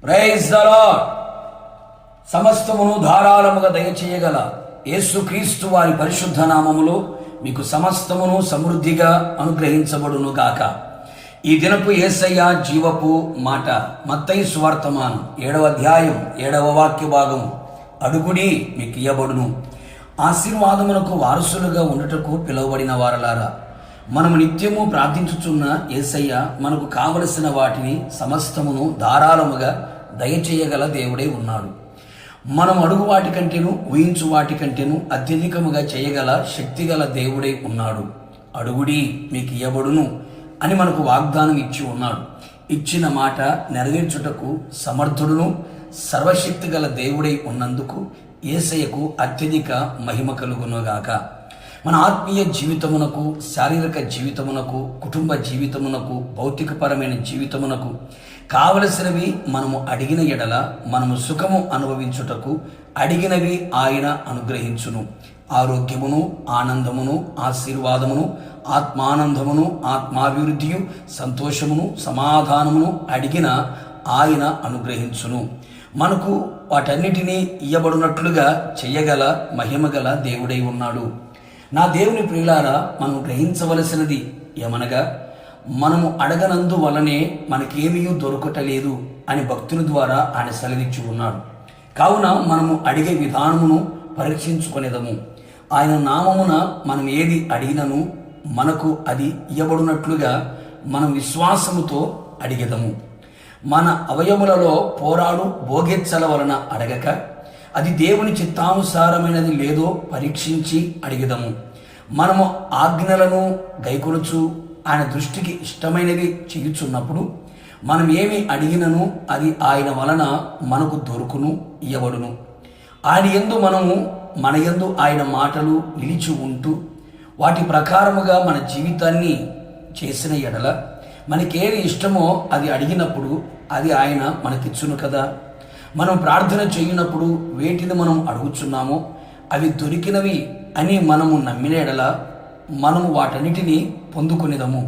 Praise the lord. సమస్తమును ధారాళముగా దయచేయగల యేసుక్రీస్తు వారి పరిశుద్ధ నామములో మీకు సమస్తమును సమృద్ధిగా అనుగ్రహించబడును గాక. ఈ దినపు యేసయ్య జీవపు మాట మత్తయి సువార్తమానం 7వ అధ్యాయం 7వ వాక్య భాగము. అడుగుడి మీకు ఇయ్యబడును. ఆశీర్వాదమునకు వారసులుగా ఉండుటకు పిలువబడిన వారలారా, మనము నిత్యము ప్రార్థించుచున్న యేసయ్య మనకు కావలసిన వాటిని సమస్తమును ధారాళముగా దయచేయగల దేవుడే ఉన్నాడు. మనం అడుగు వాటి కంటేను ఊహించు వాటి కంటేను అత్యధికముగా చేయగల శక్తిగల దేవుడే ఉన్నాడు. అడుగుడి మీకు ఇయ్యబడును అని మనకు వాగ్దానం ఇచ్చి ఉన్నాడు. ఇచ్చిన మాట నెరవేర్చుటకు సమర్థుడును సర్వశక్తి గల దేవుడై ఉన్నందుకు యేసయ్యకు అత్యధిక మహిమ కలుగునుగాక. మన ఆత్మీయ జీవితమునకు, శారీరక జీవితమునకు, కుటుంబ జీవితమునకు, భౌతికపరమైన జీవితమునకు కావలసినవి మనము అడిగిన ఎడల మనము సుఖము అనుభవించుటకు అడిగినవి ఆయన అనుగ్రహించును. ఆరోగ్యమును, ఆనందమును, ఆశీర్వాదమును, ఆత్మానందమును, ఆత్మాభివృద్ధియు, సంతోషమును, సమాధానమును అడిగిన ఆయన అనుగ్రహించును. మనకు వాటన్నిటినీ ఇయ్యబడినట్లుగా చెయ్యగల మహిమగల దేవుడై ఉన్నాడు. నా దేవుని ప్రియులారా, మనం గ్రహించవలసినది ఏమనగా, మనము అడగనందు వలనే మనకేమీ దొరకటలేదు అని భక్తుల ద్వారా ఆయన సెలవిచ్చి ఉన్నాడు. కావున మనము అడిగే విధానమును పరీక్షించుకునేదము. ఆయన నామమున మనం ఏది అడిగినను మనకు అది ఇయ్యబడినట్లుగా మనం విశ్వాసముతో అడిగెదము. మన అవయములలో పోరాడు భోగెచ్చల వలన అడగక, అది దేవుని చిత్తానుసారమైనది లేదో పరీక్షించి అడిగెదము. మనము ఆజ్ఞలను గైకొనుచు ఆయన దృష్టికి ఇష్టమైనవి చేయుచున్నప్పుడు మనం ఏమి అడిగినను అది ఆయన వలన మనకు దొరుకును, ఇయ్యబడును. ఆయన యందు మనము మన యందు ఆయన మాటలు నిలిచి ఉంటూ వాటి ప్రకారముగా మన జీవితాన్ని చేసిన ఎడల మనకేది ఇష్టమో అది అడిగినప్పుడు అది ఆయన మనకిచ్చును కదా. మనం ప్రార్థన చేయనప్పుడు వేటిని మనం అడుగుచున్నామో అవి దొరికినవి అని మనము నమ్మిన ఎడల మనము వాటన్నిటినీ పొందుకునేదము.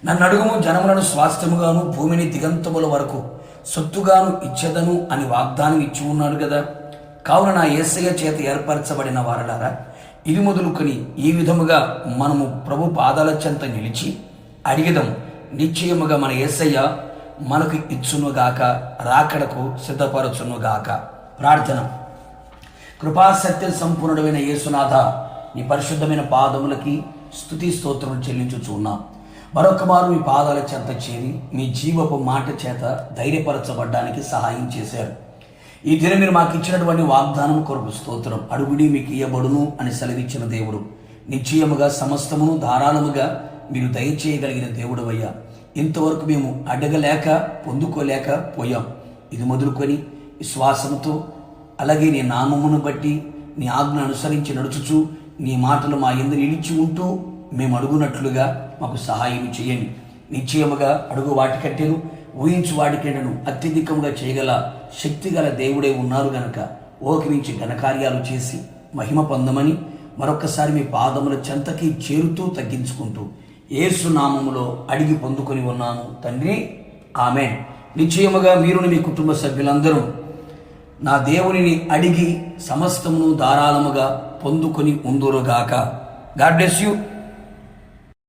నన్ను అడుగుము, జనములను స్వాస్థ్యముగాను భూమిని దిగంతముల వరకు సొత్తుగాను ఇచ్చేదను అని వాగ్దానం ఇచ్చి ఉన్నాడు కదా. కావున నా యేసయ్య చేత ఏర్పరచబడిన వారలారా, ఇది మొదలుకొని ఈ విధముగా మనము ప్రభు పాదాల చెంత నిలిచి అడిగెదము. నిశ్చయముగా మన యేసయ్య మనకు ఇచ్చునుగాక, రాకడకు సిద్ధపరచునుగాక. ప్రార్థన. కృపాసత్య సంపూర్ణుడైన యేసునాథ, నీ పరిశుద్ధమైన పాదములకి స్తుతి స్తోత్రం చెల్లించుచున్నా. మరొక మారు మీ పాదాల చెంత చేరి మీ జీవపు మాట చేత ధైర్యపరచబడ్డానికి సహాయం చేశారు. ఈ దినం మీరు మాకు ఇచ్చినటువంటి వాగ్దానం కొరకు స్తోత్రం. అడుగుడి మీకు ఇయ్యబడును అని సెలవిచ్చిన దేవుడు, నిశ్చయముగా సమస్తమును ధారాళముగా మీరు దయచేయగలిగిన దేవుడు అయ్యా. ఇంతవరకు మేము అడగలేక పొందుకోలేక పోయాం. ఇది మొదలుకొని విశ్వాసంతో అలాగే నీ నామమును బట్టి నీ ఆజ్ఞ అనుసరించి నడుచుచు నీ మాటలు మా యందు నిలిచి ఉంటూ మేము అడుగునట్లుగా మాకు సహాయం చేయండి. నిశ్చయముగా అడుగు వాటికంటేను ఊహించు వాటికంటేను అత్యధికంగా చేయగల శక్తిగల దేవుడే ఉన్నారు గనక ఓకరించి ఘనకార్యాలు చేసి మహిమ పొందమని మరొకసారి మీ పాదముల చెంతకి చేరుతూ తగ్గించుకుంటూ యేసు నామములో అడిగి పొందుకొని ఉన్నాము తండ్రి, ఆమేన్. నిశ్చయముగా మీరుని మీ కుటుంబ సభ్యులందరూ నా దేవునిని అడిగి సమస్తమును ధారాళముగా పొందుకొని ఉందురుగాక. God bless you.